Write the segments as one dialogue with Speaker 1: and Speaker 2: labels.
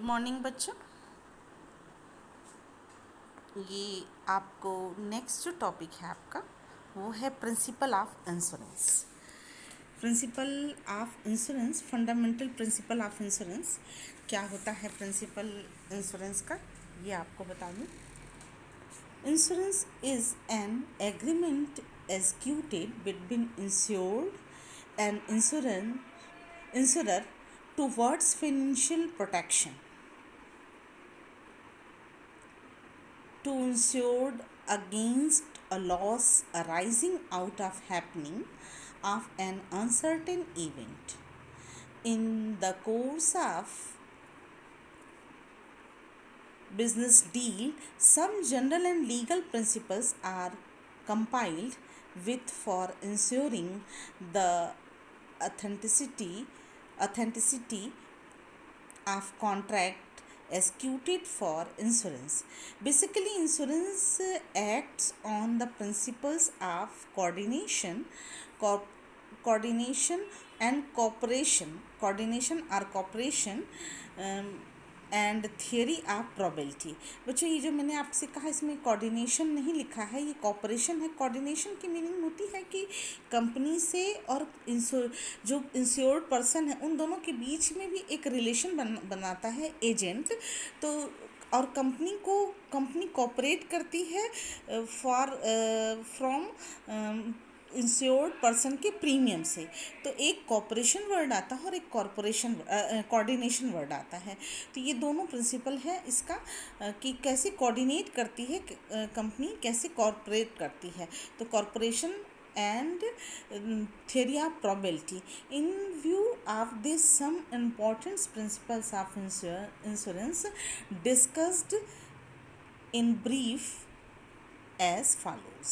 Speaker 1: Morning बच्चों। ये आपको नेक्स्ट जो टॉपिक है आपका वो है principle of insurance. Principle of insurance, fundamental principle of insurance. क्या होता है प्रिंसिपल इंश्योरेंस का, ये आपको बता दूँ। Insurance is an agreement executed between insured and insurer towards financial protection to insured against a loss arising out of happening of an uncertain event in the course of business deal. Some general and legal principles are compiled with for ensuring the authenticity of contract executed for insurance. Basically, insurance acts on the principles of co- coordination and cooperation, coordination or cooperation, and theory of probability. बच्चों, ये जो मैंने आपसे कहा इसमें coordination नहीं लिखा है, ये कॉपरेशन है। कोऑर्डिनेशन की मीनिंग होती है कि कंपनी से और जो इंश्योर्ड पर्सन है उन दोनों के बीच में भी एक रिलेशन बनाता है एजेंट। तो और कंपनी कॉपरेट करती है फॉर फ्रॉम इंश्योर्ड पर्सन के प्रीमियम से। तो एक कॉपरेशन वर्ड आता है और एक कॉरपोरेशन कोऑर्डिनेशन वर्ड आता है। तो ये दोनों प्रिंसिपल है इसका कि कैसे कोऑर्डिनेट करती है कंपनी, कैसे कॉर्पोरेट करती है। तो corporation and theory of probability. In view of this, some important principles of insurance discussed in brief as follows.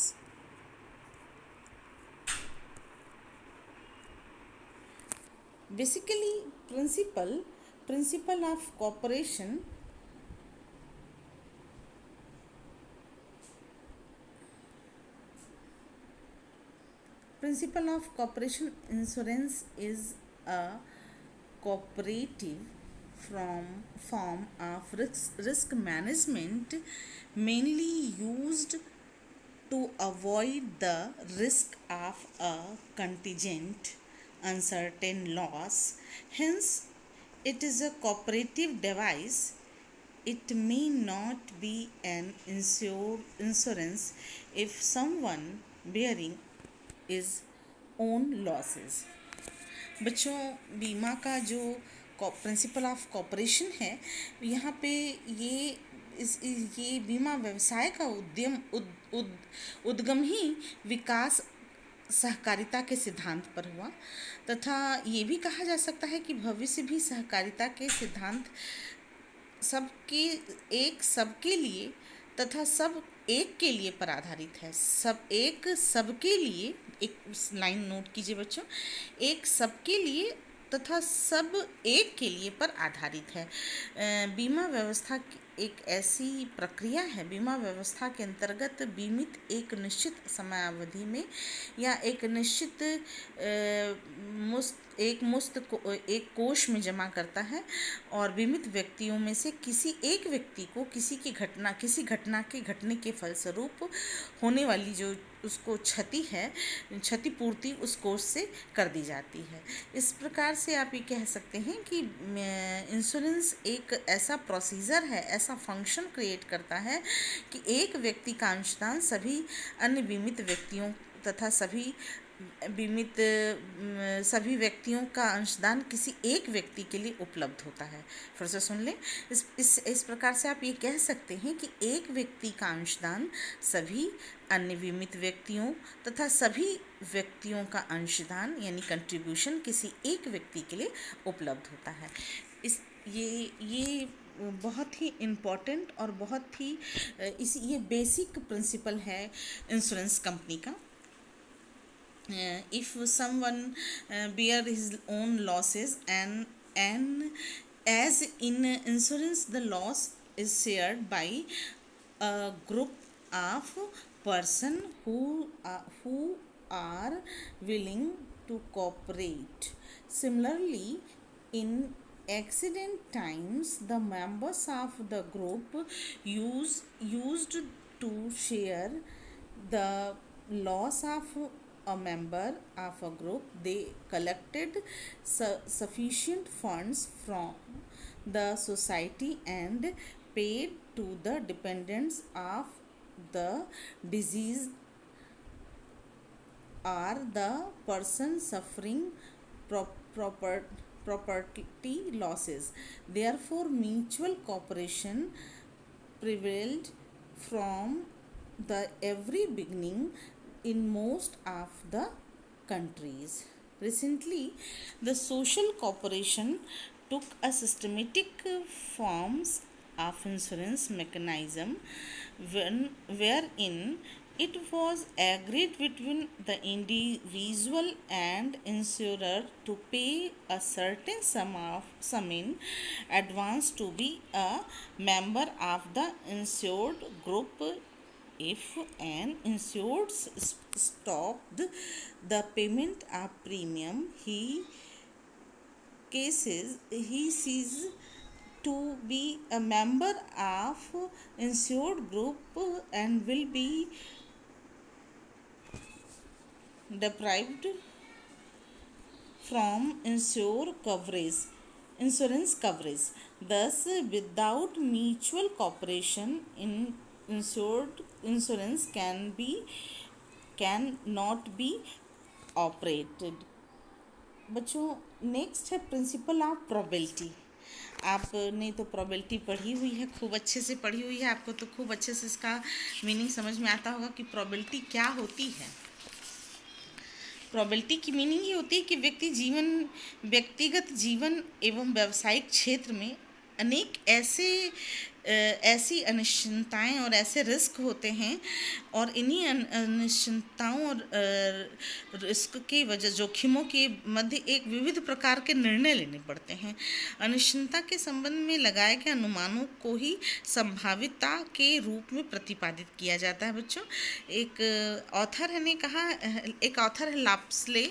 Speaker 1: Basically, principle of cooperation insurance is a cooperative form of risk management mainly used to avoid the risk of a contingent uncertain loss. Hence, it is a cooperative device. It may not be an insurance if someone bearing is own losses. बच्चों, बीमा का जो principle of corporation है, यहाँ पे ये बीमा व्यवसाय का उद्गम ही विकास सहकारिता के सिद्धांत पर हुआ तथा ये भी कहा जा सकता है कि भविष्य भी सहकारिता के सिद्धांत सबके लिए तथा सब एक के लिए पर आधारित है। सबके लिए, एक लाइन नोट कीजिए बच्चों, एक सबके लिए तथा सब एक के लिए पर आधारित है। बीमा व्यवस्था एक ऐसी प्रक्रिया है, बीमा व्यवस्था के अंतर्गत बीमित एक निश्चित समयावधि में या एक निश्चित एक कोष में जमा करता है और बीमित व्यक्तियों में से किसी एक व्यक्ति को किसी घटना के घटने के फलस्वरूप होने वाली जो उसको क्षतिपूर्ति उस कोष से कर दी जाती है। इस प्रकार से आप ये कह सकते हैं कि इंश्योरेंस एक ऐसा प्रोसीजर है, ऐसा फंक्शन क्रिएट करता है कि एक व्यक्ति का अंशदान सभी अन्य बीमित व्यक्तियों तथा सभी व्यक्तियों का अंशदान किसी एक व्यक्ति के लिए उपलब्ध होता है। फिर से सुन लें, इस प्रकार से आप ये कह सकते हैं कि एक व्यक्ति का अंशदान सभी अन्य बीमित व्यक्तियों तथा सभी व्यक्तियों का अंशदान यानी कंट्रीब्यूशन किसी एक व्यक्ति के लिए उपलब्ध होता है। ये बहुत ही इम्पोर्टेंट और बहुत ही ये बेसिक प्रिंसिपल है इंश्योरेंस कंपनी का। If someone bear his own losses and as in insurance the loss is shared by a group of person who are willing to cooperate. Similarly, in accident times, the members of the group used to share the loss of a member of a group. They collected sufficient funds from the society and paid to the dependents of the disease or the person suffering pro- proper, property losses. Therefore, mutual cooperation prevailed from the every beginning in most of the countries. Recently, the social cooperation took a systematic forms of insurance mechanism wherein it was agreed between the individual and insurer to pay a certain sum in advance to be a member of the insured group. If an insured stopped the payment of premium, he ceases to be a member of insured group and will be deprived from insurance coverage. Thus, without mutual cooperation, insured insurance cannot be operated. बच्चों, next है principle of probability. आपने तो probability पढ़ी हुई है, खूब अच्छे से पढ़ी हुई है, आपको तो खूब अच्छे से इसका मीनिंग समझ में आता होगा कि प्रोबेबिलिटी क्या होती है. प्रोबेबिलिटी की मीनिंग ये होती है कि व्यक्तिगत जीवन एवं व्यावसायिक क्षेत्र में अनेक ऐसी अनिश्चितताएं और ऐसे रिस्क होते हैं और इन्हीं अनिश्चितताओं और रिस्क की वजह जोखिमों के मध्य एक विविध प्रकार के निर्णय लेने पड़ते हैं. अनिश्चितता के संबंध में लगाए गए अनुमानों को ही संभावितता के रूप में प्रतिपादित किया जाता है. बच्चों, एक ऑथर है लाप्सले.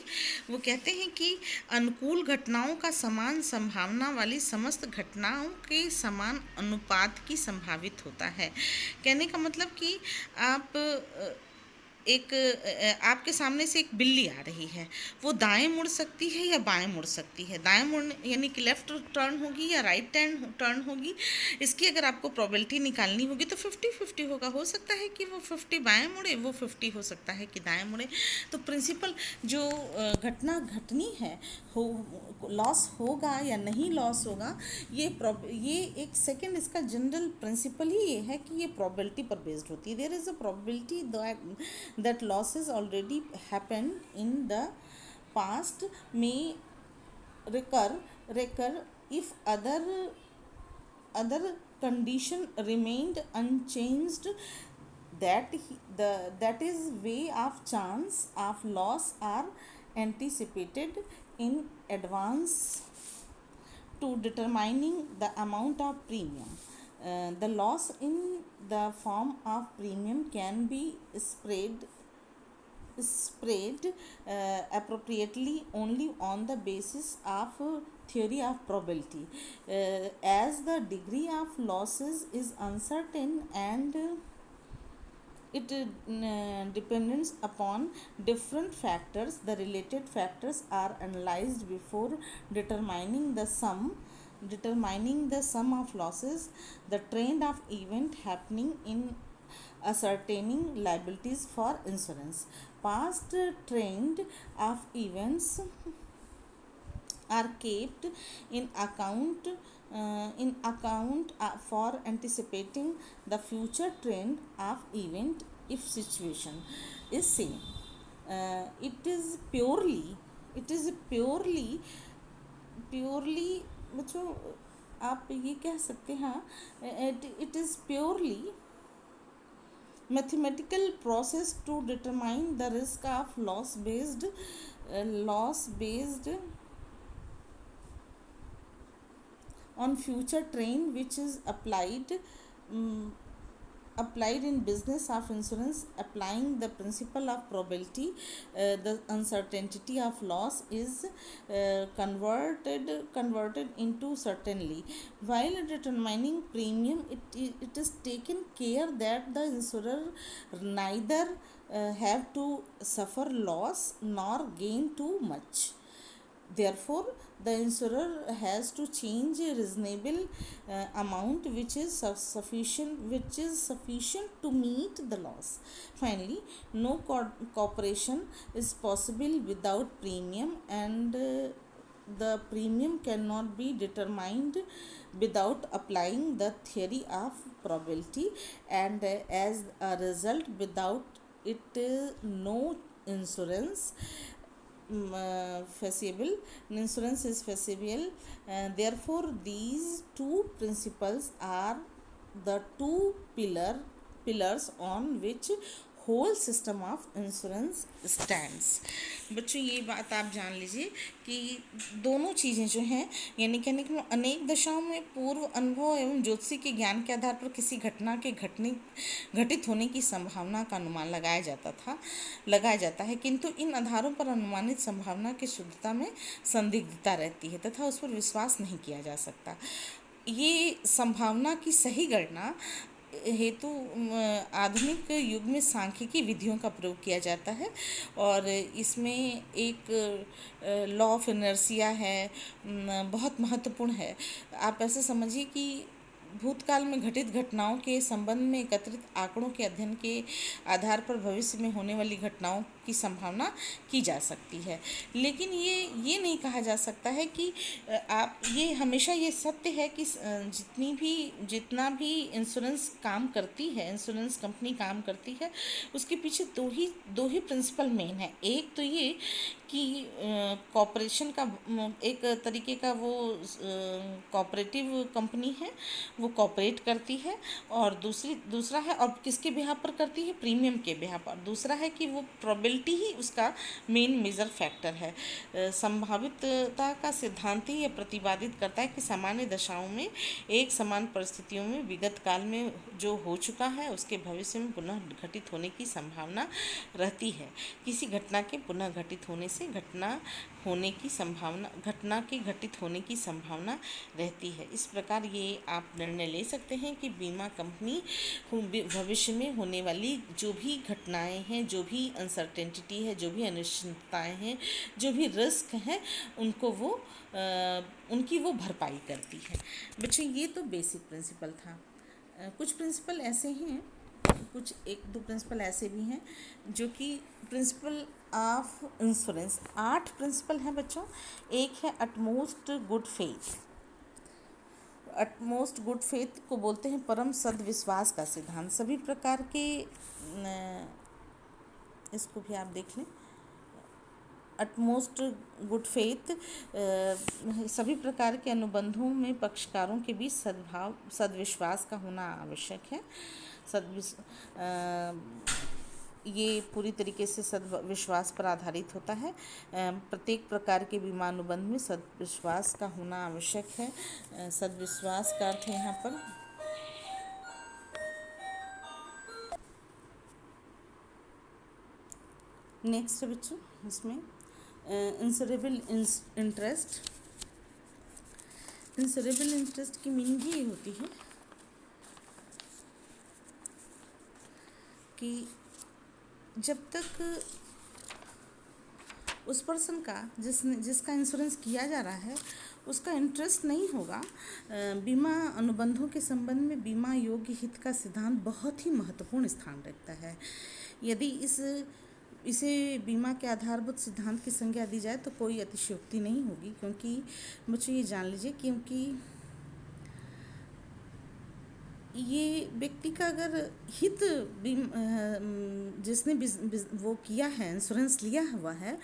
Speaker 1: वो कहते हैं कि अनुकूल घटनाओं का समान संभावना वाली समस्त घटनाओं के समान अनुपात की संभावित होता है. कहने का मतलब कि आपके सामने से एक बिल्ली आ रही है, वो दाएं मुड़ सकती है या बाएं मुड़ सकती है. दाएं मुड़ने यानी कि लेफ्ट टर्न होगी या राइट टर्न होगी. इसकी अगर आपको प्रोबेबिलिटी निकालनी होगी तो 50-50 होगा. हो सकता है कि वो 50 बाएं मुड़े, वो 50 हो सकता है कि दाएं मुड़े. तो प्रिंसिपल जो घटना घटनी है, हो लॉस होगा या नहीं लॉस होगा, ये एक सेकेंड इसका जनरल प्रिंसिपल ही ये है कि ये प्रोबेबिलिटी पर बेस्ड होती है. There is a probability that losses already happened in the past may recur if other condition remained unchanged. That is way of chance of loss are anticipated in advance to determining the amount of premium. The loss in the form of premium can be spread appropriately only on the basis of theory of probability. As the degree of losses is uncertain and it depends upon different factors, the related factors are analyzed before determining the sum of losses. The trend of event happening in ascertaining liabilities for insurance. Past trend of events are kept in account for anticipating the future trend of event if situation is same. It is purely बच्चों, आप ये कह सकते हैं, it is purely mathematical process to determine the risk of loss based on future trend which is applied applied in business of insurance, applying the principle of probability, the uncertainty of loss is converted into certainly. While determining premium, it is taken care that the insurer neither have to suffer loss nor gain too much. Therefore, the insurer has to change a reasonable amount which is sufficient to meet the loss. Finally, no cooperation is possible without premium, and the premium cannot be determined without applying the theory of probability, and as a result, without it, no insurance feasible. Insurance is feasible. Therefore, these two principles are the two pillars on which whole system of insurance stands. बच्चों, ये बात आप जान लीजिए कि दोनों चीज़ें जो हैं, यानी कहने के अनेक दशाओं में पूर्व अनुभव एवं ज्योतिषी के ज्ञान के आधार पर किसी घटना के घटित होने की संभावना का अनुमान लगाया जाता है, किंतु इन आधारों पर अनुमानित संभावना की शुद्धता में संदिग्धता रहती है तथा उस पर विश्वास नहीं किया जा सकता। ये संभावना की सही गणना हेतु आधुनिक युग में सांख्यिकी विधियों का प्रयोग किया जाता है, और इसमें एक लॉ ऑफ इनर्शिया है, बहुत महत्वपूर्ण है। आप ऐसे समझिए कि भूतकाल में घटित घटनाओं के संबंध में एकत्रित आंकड़ों के अध्ययन के आधार पर भविष्य में होने वाली घटनाओं की संभावना की जा सकती है, लेकिन ये नहीं कहा जा सकता है कि आप ये हमेशा ये सत्य है कि जितना भी इंश्योरेंस काम करती है, इंश्योरेंस कंपनी काम करती है, उसके पीछे दो ही प्रिंसिपल मेन है। एक तो ये कि कॉपरेशन का एक तरीके का वो कॉपरेटिव कंपनी है, वो कॉपरेट करती है, और दूसरा है, और किसके बिहाफ पर करती है, प्रीमियम के बिहाफ पर। दूसरा है कि वो प्रोबेबिलिटी ही उसका मेन मेजर फैक्टर है। संभावितता का सिद्धांत ही यह प्रतिपादित करता है कि सामान्य दशाओं में एक समान परिस्थितियों में विगत काल में जो हो चुका है उसके भविष्य में पुनः घटित होने की संभावना रहती है। किसी घटना के पुनः घटित होने से घटना के घटित होने की संभावना रहती है। इस प्रकार ये आप निर्णय ले सकते हैं कि बीमा कंपनी भविष्य में होने वाली जो भी घटनाएं हैं, जो भी अनसर्टेनिटी है, जो भी अनिश्चितताएं हैं, जो भी रिस्क हैं, उनकी वो भरपाई करती है। बच्चों, ये तो बेसिक प्रिंसिपल था। कुछ प्रिंसिपल ऐसे हैं, कुछ एक दो प्रिंसिपल ऐसे भी हैं जो कि प्रिंसिपल ऑफ इंश्योरेंस 8 प्रिंसिपल हैं बच्चों। एक है utmost good faith. Utmost good faith को बोलते हैं परम सद्विश्वास का सिद्धांत। सभी प्रकार के इसको भी आप देख लें। अटमोस्ट गुड फेथ सभी प्रकार के अनुबंधों में पक्षकारों के बीच सद्विश्वास का होना आवश्यक है। ये पूरी तरीके से सद्विश्वास पर आधारित होता है। प्रत्येक प्रकार के बीमा अनुबंध में सद्विश्वास का होना आवश्यक है। सद्विश्वास का अर्थ है यहाँ पर नेक्स्ट बच्चों, इसमें इंश्योरेबल इंटरेस्ट। इंश्योरेबल इंटरेस्ट की मीनिंग ये होती है कि जब तक उस पर्सन का जिसका इंश्योरेंस किया जा रहा है उसका इंटरेस्ट नहीं होगा, बीमा अनुबंधों के संबंध में बीमा योग्य हित का सिद्धांत बहुत ही महत्वपूर्ण स्थान रखता है। यदि इसे बीमा के आधारभूत सिद्धांत की संज्ञा दी जाए तो कोई अतिशयोक्ति नहीं होगी, क्योंकि मुझे ये जान लीजिए, क्योंकि ये व्यक्ति का अगर हित जिसने वो किया है, इंश्योरेंस लिया हुआ है,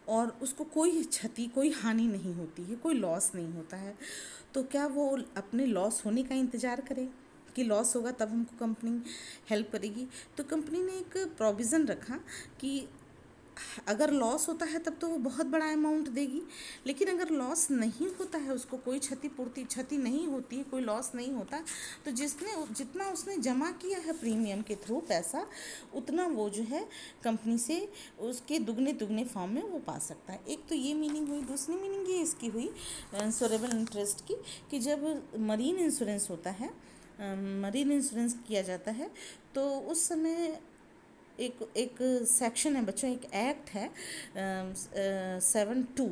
Speaker 1: और उसको कोई क्षति, कोई हानि नहीं होती है, कोई लॉस नहीं होता है, तो क्या वो अपने लॉस होने का इंतज़ार करे कि लॉस होगा तब हमको कंपनी हेल्प करेगी? तो कंपनी ने एक प्रोविज़न रखा कि अगर लॉस होता है तब तो वो बहुत बड़ा अमाउंट देगी, लेकिन अगर लॉस नहीं होता है, उसको कोई क्षति नहीं होती है, कोई लॉस नहीं होता, तो जितना उसने जमा किया है प्रीमियम के थ्रू पैसा, उतना वो जो है कंपनी से उसके दुगने दुगने फॉर्म में वो पा सकता है। एक तो ये मीनिंग हुई। दूसरी मीनिंग ये इसकी हुई इंश्योरेबल इंटरेस्ट की, कि जब मरीन इंश्योरेंस होता है, मरीन इंश्योरेंस किया जाता है, तो उस समय एक एक सेक्शन है बच्चों, एक एक्ट है 7(2).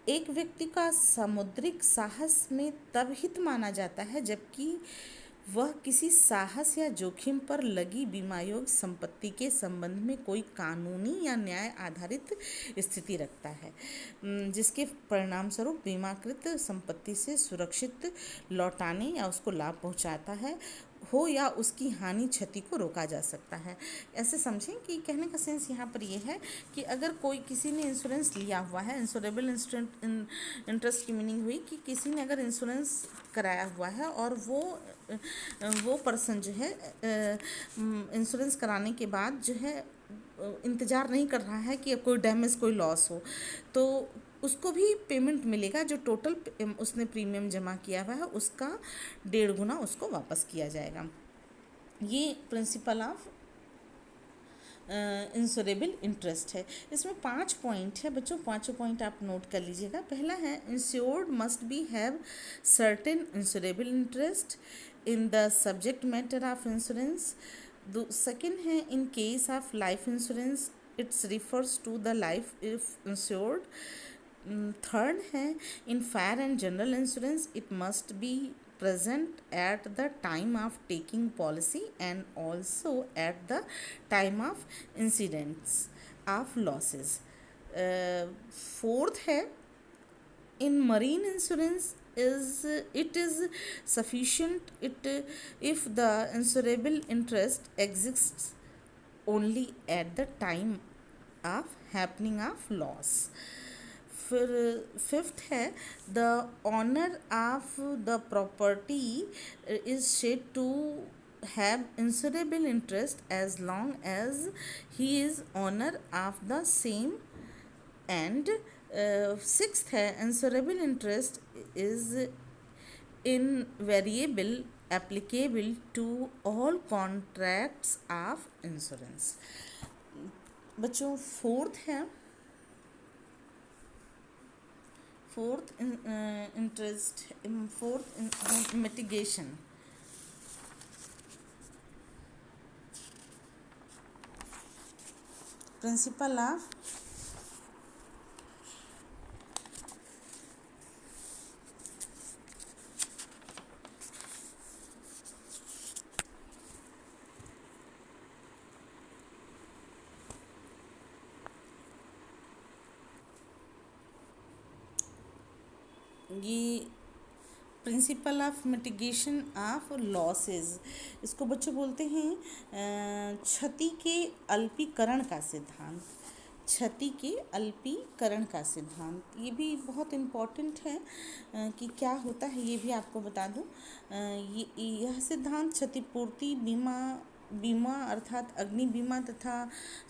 Speaker 1: एक व्यक्ति का सामुद्रिक साहस में तब हित माना जाता है जबकि वह किसी साहस या जोखिम पर लगी बीमायोग्य संपत्ति के संबंध में कोई कानूनी या न्याय आधारित स्थिति रखता है, जिसके परिणाम स्वरूप बीमाकृत संपत्ति से सुरक्षित लौटाने या उसको लाभ पहुंचाता है हो या उसकी हानि क्षति को रोका जा सकता है। ऐसे समझें कि कहने का सेंस यहाँ पर ये है कि अगर कोई किसी ने इंश्योरेंस लिया हुआ है, इंश्योरेबल इंटरेस्ट की मीनिंग हुई कि किसी ने अगर इंश्योरेंस कराया हुआ है और वो पर्सन जो है इंश्योरेंस कराने के बाद जो है इंतज़ार नहीं कर रहा है कि कोई डैमेज, कोई लॉस हो, तो उसको भी पेमेंट मिलेगा। जो टोटल उसने प्रीमियम जमा किया हुआ है उसका 1.5 गुना उसको वापस किया जाएगा। ये प्रिंसिपल ऑफ इंश्योरेबल इंटरेस्ट है। इसमें 5 पॉइंट है बच्चों, पाँचों पॉइंट आप नोट कर लीजिएगा। पहला है insured must be have certain insurable interest in the subject matter of insurance. Second है in case of life insurance it's refers to the life if insured. Third है in fire and general insurance it must be present at the time of taking policy and also at the time of incidents of losses. Fourth है in marine insurance it is sufficient if the insurable interest exists only at the time of happening of loss. फिर fifth है the owner of the property is said to have insurable interest as long as he is owner of the same. And sixth है insurable interest is invariable applicable to all contracts of insurance. बच्चों fourth mitigation। principle of ये principle of mitigation of losses, इसको बच्चों बोलते हैं क्षति के अल्पीकरण का सिद्धांत। क्षति के अल्पीकरण का सिद्धांत ये भी बहुत इम्पॉर्टेंट है कि क्या होता है ये भी आपको बता दूं। यह सिद्धांत क्षतिपूर्ति बीमा अर्थात अग्नि बीमा तथा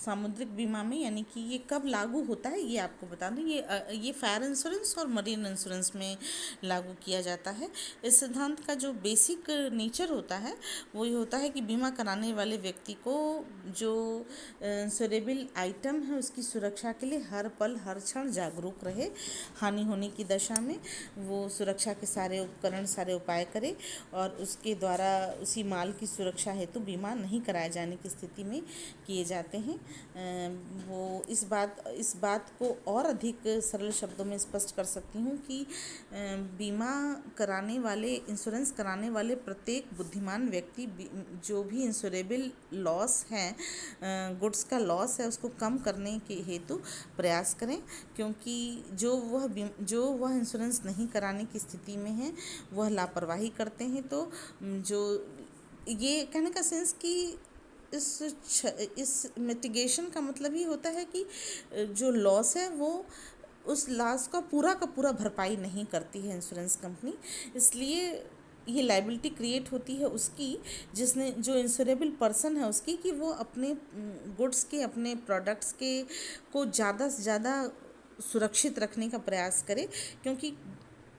Speaker 1: सामुद्रिक बीमा में, यानी कि ये कब लागू होता है ये आपको बता दूं। ये फायर इंश्योरेंस और मरीन इंश्योरेंस में लागू किया जाता है। इस सिद्धांत का जो बेसिक नेचर होता है वो ये होता है कि बीमा कराने वाले व्यक्ति को जो इंश्योरेबल आइटम है उसकी सुरक्षा के लिए हर पल हर क्षण जागरूक रहे। हानि होने की दशा में वो सुरक्षा के सारे उपकरण, सारे उपाय करे और उसके द्वारा उसी माल की सुरक्षा हेतु बीमा नहीं कराए जाने की स्थिति में किए जाते हैं। वो इस बात को और अधिक सरल शब्दों में स्पष्ट कर सकती हूँ कि बीमा कराने वाले, इंश्योरेंस कराने वाले प्रत्येक बुद्धिमान व्यक्ति जो भी इंश्योरेबल लॉस है, गुड्स का लॉस है, उसको कम करने के हेतु प्रयास करें, क्योंकि जो वह इंश्योरेंस नहीं कराने की स्थिति में है वह लापरवाही करते हैं। तो जो ये कहने का सेंस कि इस मिटिगेशन का मतलब ही होता है कि जो लॉस है वो उस लॉस का पूरा भरपाई नहीं करती है इंश्योरेंस कंपनी। इसलिए ये लाइबिलिटी क्रिएट होती है उसकी, जिसने जो इंश्योरेबल पर्सन है उसकी, कि वो अपने गुड्स के, अपने प्रोडक्ट्स के को ज़्यादा से ज़्यादा सुरक्षित रखने का प्रयास करे, क्योंकि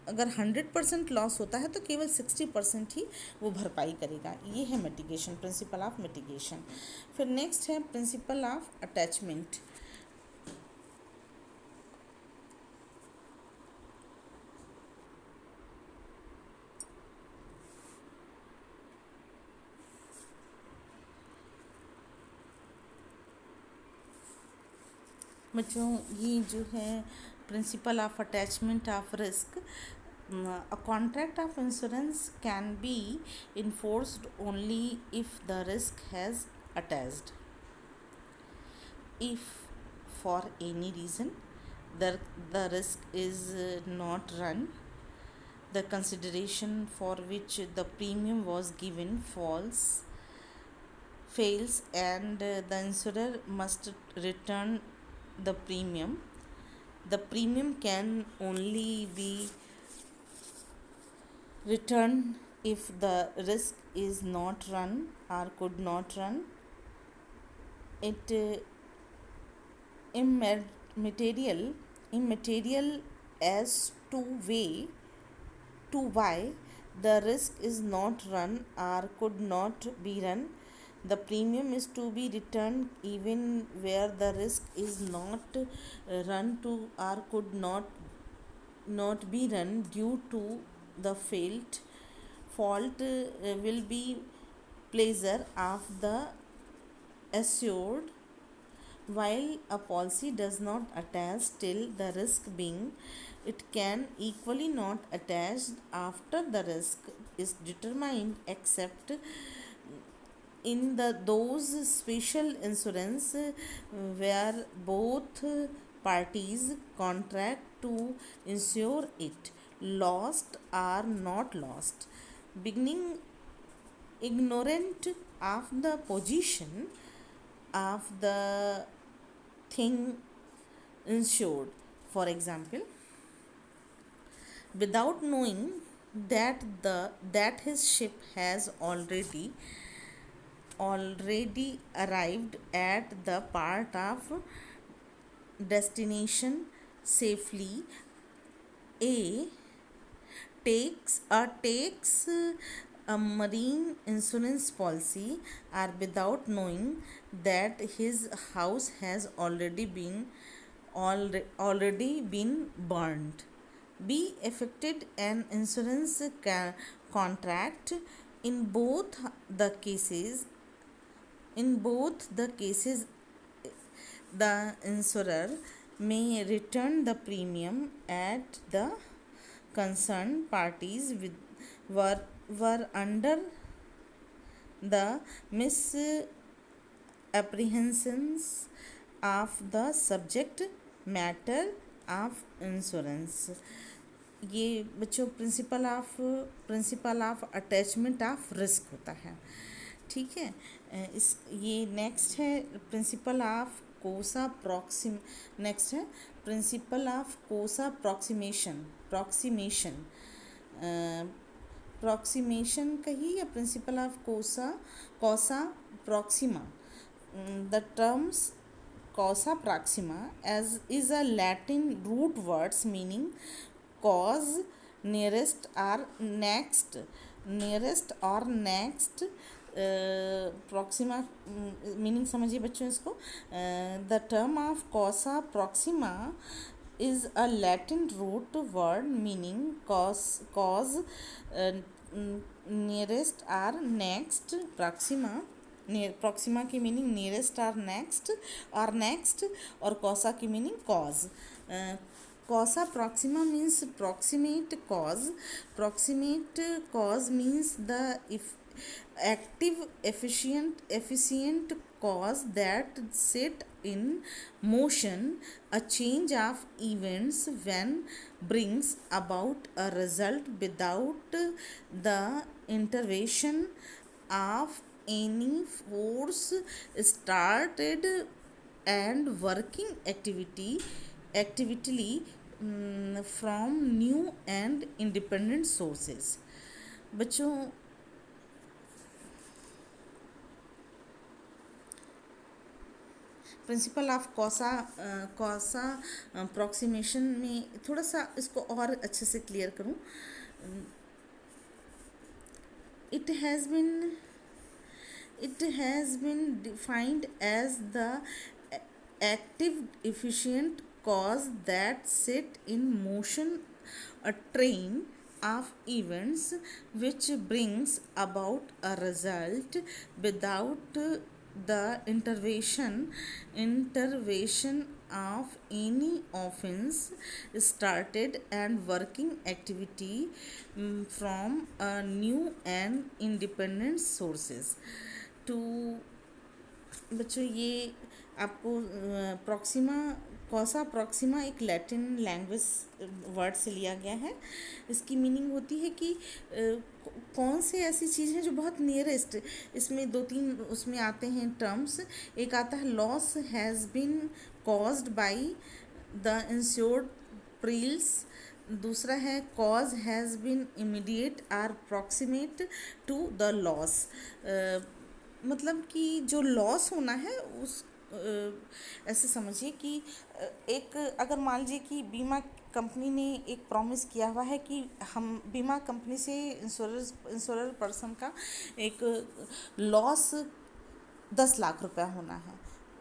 Speaker 1: अगर 100% लॉस होता है तो केवल 60% ही वो भरपाई करेगा। ये है मिटिगेशन, प्रिंसिपल ऑफ मिटिगेशन। फिर नेक्स्ट है प्रिंसिपल ऑफ अटैचमेंट। बच्चों ये जो है principle of attachment of risk, a contract of insurance can be enforced only if the risk has attached. If for any reason the risk is not run, the consideration for which the premium was given fails, and the insurer must return the premium. The premium can only be returned if the risk is not run or could not run. It immaterial as to why the risk is not run or could not be run. The premium is to be returned even where the risk is not run to or could not be run due to the fault will be pleasure of the assured. While a policy does not attach till the risk being, it can equally not attach after the risk is determined, except in those special insurance where both parties contract to insure it lost or not lost, beginning ignorant of the position of the thing insured. For example, without knowing that his ship has already arrived at the part of destination safely, a takes a marine insurance policy, or without knowing that his house has already been burned, be affected an insurance contract. In both the cases in both the cases the insurer may return the premium at the concerned parties were under the misapprehensions of the subject matter of insurance. ये बच्चों principle of attachment of risk होता है। ठीक है, इस ये next है principle of कोसा प्रॉक्सिम नेक्स्ट है प्रिंसिपल ऑफ कोसा प्रॉक्सिमेशन कही, या प्रिंसिपल ऑफ कोसा Proxima. The terms causa proxima as is a Latin root words meaning cause, nearest or next. Proxima meaning समझिए बच्चों इसको। The term of causa proxima is a Latin root word meaning cause, nearest or next. Proxima की meaning nearest or next, और causa की meaning cause. Causa proxima means proximate cause. Proximate cause means the active efficient cause that set in motion a change of events when brings about a result without the intervention of any force, started and working actively from new and independent sources. बच्चों, principle of कॉसा कॉसा approximation में थोड़ा सा इसको और अच्छे से clear करूं. it has been it has been defined as the active efficient cause that set in motion a train of events which brings about a result without the intervention of any offense started and working activity from a new and independent sources. To बच्चों ये आपको Proxima कॉसा Proxima एक Latin language word से लिया गया है. इसकी meaning होती है कि कौन से ऐसी चीज़ है जो बहुत नियरेस्ट. इसमें दो तीन उसमें आते हैं टर्म्स. एक आता है loss has been caused by the insured perils. दूसरा है cause has been immediate or proximate to the loss. मतलब कि जो लॉस होना है उस ऐसे समझिए कि एक अगर मान लीजिए कि बीमा कंपनी ने एक प्रॉमिस किया हुआ है कि हम बीमा कंपनी से इंश्योरर पर्सन का एक लॉस 10 लाख रुपया होना है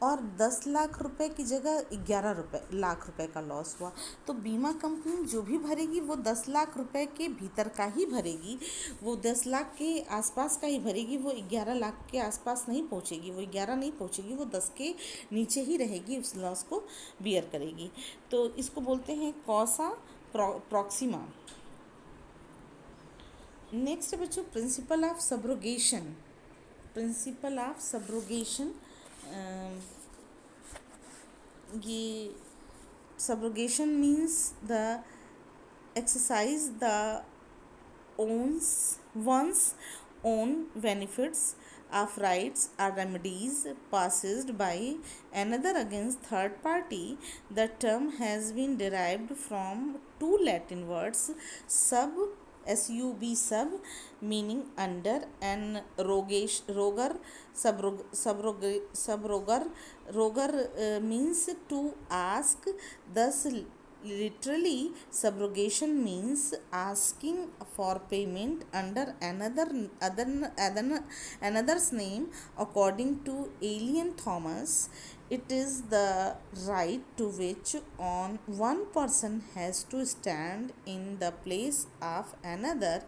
Speaker 1: और 10 लाख रुपए की जगह 11 लाख रुपए का लॉस हुआ. तो बीमा कंपनी जो भी भरेगी वो 10 लाख रुपए के भीतर का ही भरेगी. वो 10 लाख के आसपास का ही भरेगी. वो 11 लाख के आसपास नहीं पहुंचेगी. वो 11 नहीं पहुंचेगी. वो 10 के नीचे ही रहेगी. उस लॉस को बियर करेगी. तो इसको बोलते हैं कॉसा प्रॉक्सिमा. नेक्स्ट बच्चों principle of subrogation. Principle of subrogation ये subrogation means the exercise the one's own benefits of rights or remedies passed by another against third party. The term has been derived from two Latin words sub meaning under and roger means to ask. Thus literally subrogation means asking for payment under another's name. According to Alien Thomas, it is the right to which on one person has to stand in the place of another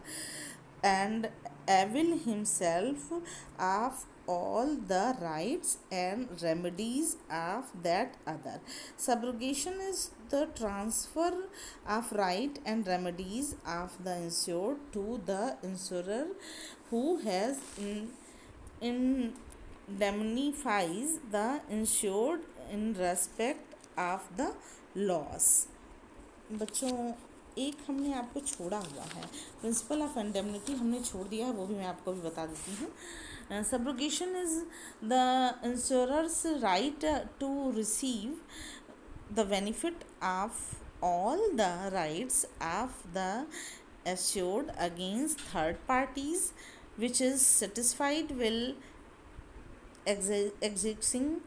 Speaker 1: and avail himself of all the rights and remedies of that other. Subrogation is the transfer of right and remedies of the insured to the insurer who has indemnifies the insured in respect of the loss. बच्चों एक हमने आपको छोड़ा हुआ है. Principle of indemnity हमने छोड़ दिया है. वो भी मैं आपको भी बता देती हूँ. Subrogation is the insurer's right to receive the benefit of all the rights of the assured against third parties which is satisfied will existing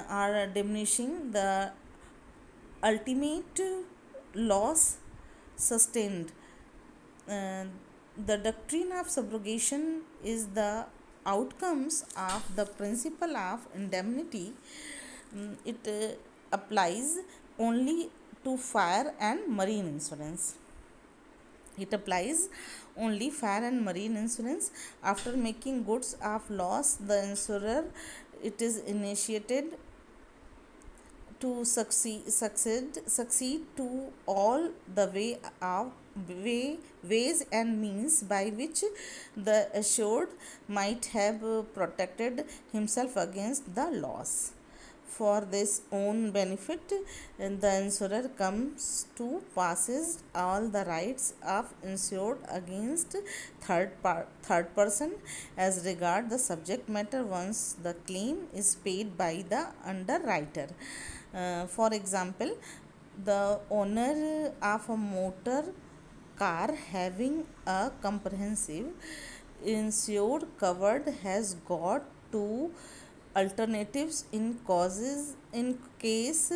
Speaker 1: or diminishing the ultimate loss sustained. Uh, the doctrine of subrogation is the outcomes of the principle of indemnity. It applies only to fire and marine insurance. It applies only fire and marine insurance. After making goods of loss, the insurer it is initiated to succeed to all the ways and means by which the assured might have protected himself against the loss. For this own benefit, the insurer comes to passes all the rights of insured against third person as regard the subject matter once the claim is paid by the underwriter. For example, the owner of a motor car having a comprehensive insured covered has got two alternatives in case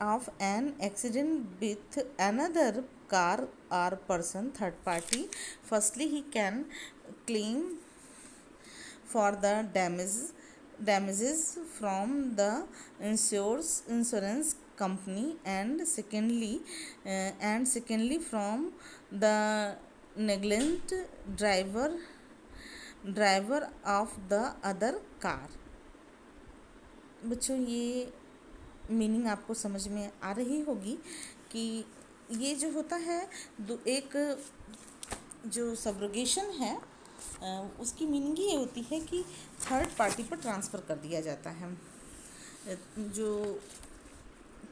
Speaker 1: of an accident with another car or person third party. Firstly, he can claim for the damages from the insurance company, and secondly from the negligent driver of the other car. बच्चों, ये meaning आपको समझ में आ रही होगी कि ये जो होता है एक जो सब्रोगेशन है उसकी मीनिंग ये होती है कि थर्ड पार्टी पर ट्रांसफ़र कर दिया जाता है। जो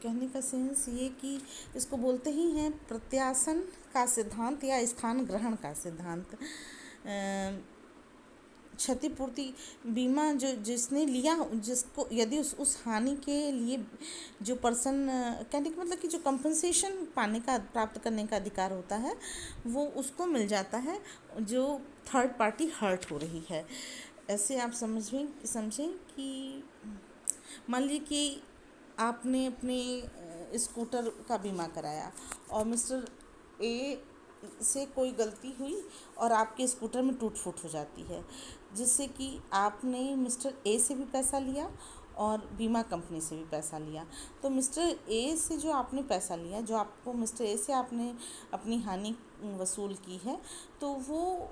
Speaker 1: कहने का सेंस ये कि इसको बोलते ही हैं प्रत्यासन का सिद्धांत या स्थान ग्रहण का सिद्धांत। क्षतिपूर्ति बीमा जो जिसने लिया, जिसको यदि उस हानि के लिए जो पर्सन, कहने का मतलब कि जो कंपनसेशन पाने का प्राप्त करने का अधिकार होता है वो उसको मिल जाता है जो थर्ड पार्टी हर्ट हो रही है। ऐसे आप समझें कि मान लीजिए कि आपने अपने स्कूटर का बीमा कराया और मिस्टर ए से कोई गलती हुई और आपके स्कूटर में टूट फूट हो जाती है, जिससे कि आपने मिस्टर ए से भी पैसा लिया और बीमा कंपनी से भी पैसा लिया। तो मिस्टर ए से जो आपने पैसा लिया, जो आपको मिस्टर ए से आपने अपनी हानि वसूल की है, तो वो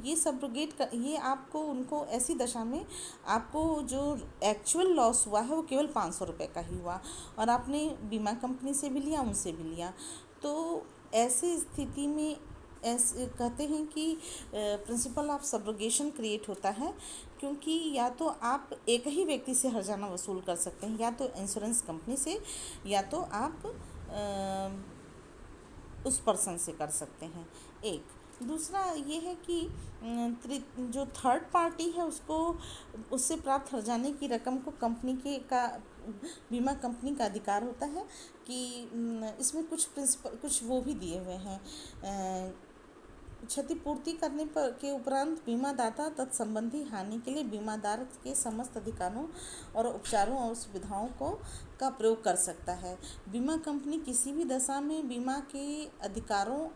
Speaker 1: ये सब्रोगेट कर, ये आपको उनको ऐसी दशा में आपको जो एक्चुअल लॉस हुआ है वो केवल 500 रुपये का ही हुआ और आपने बीमा कंपनी से भी लिया, उनसे भी लिया। तो ऐसी स्थिति में ऐसे कहते हैं कि प्रिंसिपल ऑफ सब्रोगेशन क्रिएट होता है, क्योंकि या तो आप एक ही व्यक्ति से हर्जाना वसूल कर सकते हैं, या तो इंश्योरेंस कंपनी से, या तो आप उस पर्सन से कर सकते हैं। एक दूसरा ये है कि जो थर्ड पार्टी है उससे प्राप्त हर्जाने की रकम को बीमा कंपनी का अधिकार होता है कि इसमें कुछ वो भी दिए हुए हैं। क्षतिपूर्ति करने पर के उपरांत बीमा दाता तत्संबंधी हानि के लिए बीमादार के समस्त अधिकारों और उपचारों और सुविधाओं का प्रयोग कर सकता है। बीमा कंपनी किसी भी दशा में बीमा के अधिकार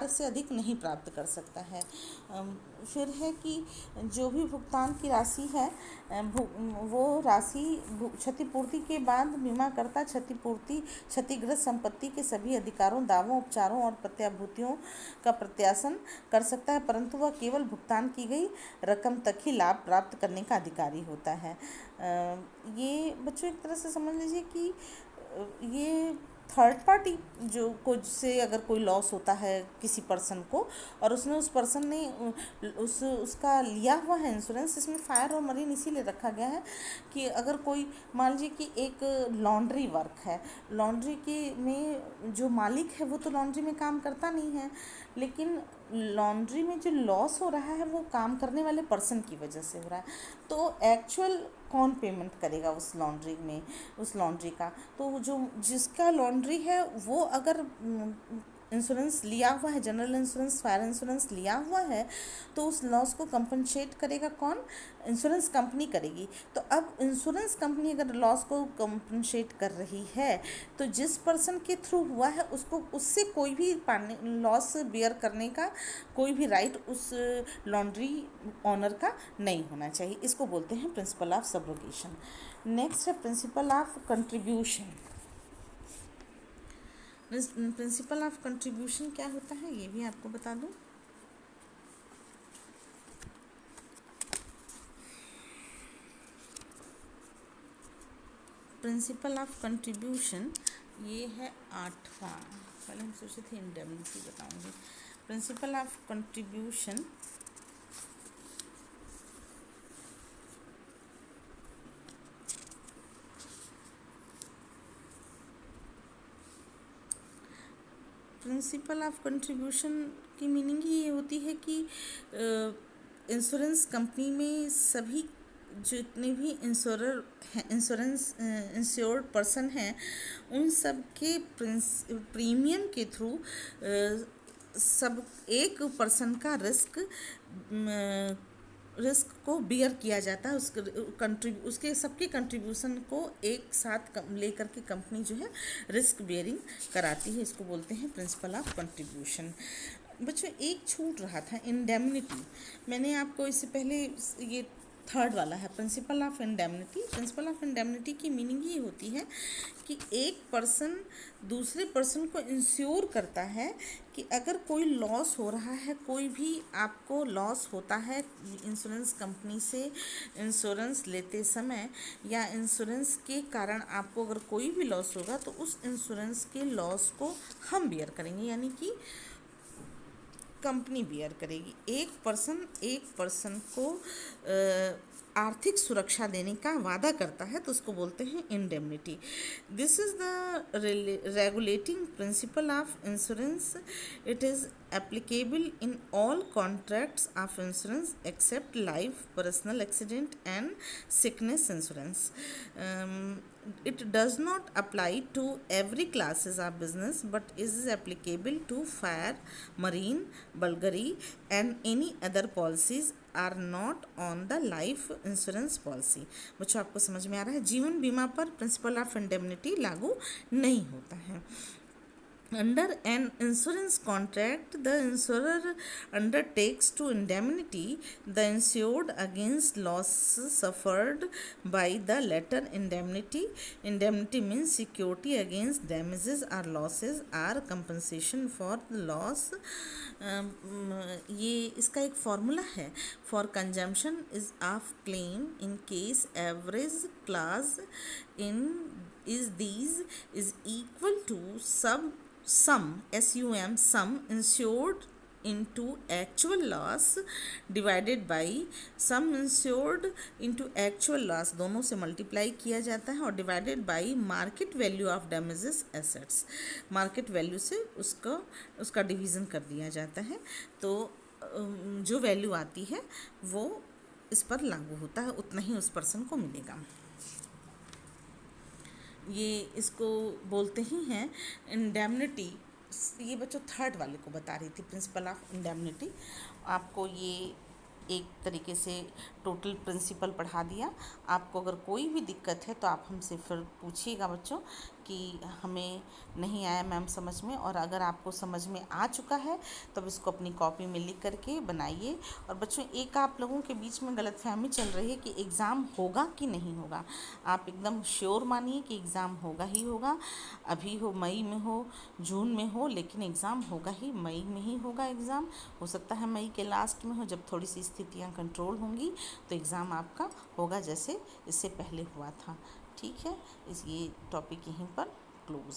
Speaker 1: से अधिक नहीं प्राप्त कर सकता है। फिर है कि जो भी भुगतान की राशि है वो राशि क्षतिपूर्ति के बाद बीमाकर्ता क्षतिग्रस्त संपत्ति के सभी अधिकारों, दावों, उपचारों और प्रत्याभूतियों का प्रत्यासन कर सकता है, परंतु वह केवल भुगतान की गई रकम तक ही लाभ प्राप्त करने का अधिकारी होता है। ये बच्चों एक तरह से समझ लीजिए कि ये थर्ड पार्टी से अगर कोई लॉस होता है किसी पर्सन को और उस पर्सन ने उसका लिया हुआ है इंश्योरेंस, इसमें फायर और मरीन इसीलिए रखा गया है कि अगर कोई मान लीजिए कि एक लॉन्ड्री वर्क है, लॉन्ड्री के में जो मालिक है वो तो लॉन्ड्री में काम करता नहीं है, लेकिन लॉन्ड्री में जो लॉस हो रहा है वो काम करने वाले पर्सन की वजह से हो रहा है। तो एक्चुअल कौन पेमेंट करेगा उस लॉन्ड्री का? तो जिसका लॉन्ड्री है वो अगर इंश्योरेंस लिया हुआ है, जनरल इंश्योरेंस, फायर इंश्योरेंस लिया हुआ है, तो उस लॉस को कंपनसेट करेगा कौन? इंश्योरेंस कंपनी करेगी। तो अब इंश्योरेंस कंपनी अगर लॉस को कंपनसेट कर रही है तो जिस पर्सन के थ्रू हुआ है उससे कोई भी लॉस बियर करने का कोई भी राइट उस लॉन्ड्री ऑनर का नहीं होना चाहिए। इसको बोलते हैं प्रिंसिपल ऑफ सब्रोगेशन। नेक्स्ट है principle of contribution. Principle of contribution क्या होता है ये भी आपको बता दूं। प्रिंसिपल ऑफ कंट्रीब्यूशन ये है 8वां। पहले हम सोचे थे इंडेमनिटी बताऊंगी। प्रिंसिपल ऑफ कंट्रीब्यूशन की मीनिंग ही ये होती है कि इंश्योरेंस कंपनी में सभी जितने भी इंश्योरर हैं, इंश्योर्ड पर्सन हैं, उन सब के प्रीमियम के थ्रू सब एक पर्सन का रिस्क को बियर किया जाता है। उसके सबके कंट्रीब्यूशन को एक साथ लेकर के कंपनी जो है रिस्क बियरिंग कराती है। इसको बोलते हैं प्रिंसिपल ऑफ कंट्रीब्यूशन। बच्चों, एक छूट रहा था, इंडेमनिटी। मैंने आपको इससे पहले ये थर्ड वाला है principle of indemnity. Principle of indemnity की मीनिंग ये होती है कि एक पर्सन दूसरे पर्सन को इंश्योर करता है कि अगर कोई लॉस हो रहा है, कोई भी आपको लॉस होता है इंश्योरेंस कंपनी से इंश्योरेंस लेते समय, या इंश्योरेंस के कारण आपको अगर कोई भी लॉस होगा तो उस इंश्योरेंस के लॉस को हम बियर करेंगे, यानी कि कंपनी बियर करेगी। एक पर्सन को आर्थिक सुरक्षा देने का वादा करता है तो उसको बोलते हैं indemnity. This is the regulating principle of insurance. It is applicable in all contracts of insurance except life, personal accident and sickness insurance. It does not apply to every classes of business but is applicable to fire, marine, bulgari and any other policies are not on the life insurance policy. बच्चों, आपको समझ में आ रहा है? जीवन बीमा पर principle of indemnity लागू नहीं होता है। Under an insurance contract, the insurer undertakes to indemnity the insured against losses suffered by the latter indemnity. Indemnity means security against damages or losses or compensation for the loss. ये इसका एक formula है। For consumption is of claim in case average class in is these is equal to sum insured into actual loss divided by sum insured into actual loss, दोनों से multiply किया जाता है, और divided by market value of damages assets. Market value से उसका division कर दिया जाता है, तो जो वैल्यू आती है वो इस पर लागू होता है, उतना ही उस पर्सन को मिलेगा। ये इसको बोलते ही हैं इंडेमनिटी। ये बच्चों थर्ड वाले को बता रही थी, प्रिंसिपल ऑफ इंडेमनिटी। आपको ये एक तरीके से टोटल प्रिंसिपल पढ़ा दिया। आपको अगर कोई भी दिक्कत है तो आप हमसे फिर पूछिएगा बच्चों कि हमें नहीं आया मैम समझ में, और अगर आपको समझ में आ चुका है तब इसको अपनी कॉपी में लिख करके बनाइए। और बच्चों, एक आप लोगों के बीच में गलतफहमी चल रही है कि एग्ज़ाम होगा कि नहीं होगा। आप एकदम श्योर मानिए कि एग्ज़ाम होगा ही होगा। अभी हो मई में हो, जून में हो, लेकिन एग्ज़ाम होगा ही, मई में ही होगा एग्ज़ाम। हो सकता है मई के लास्ट में हो, जब थोड़ी सी स्थितियाँ कंट्रोल होंगी तो एग्ज़ाम आपका होगा जैसे इससे पहले हुआ था। ठीक है, ये टॉपिक यहीं पर क्लोज।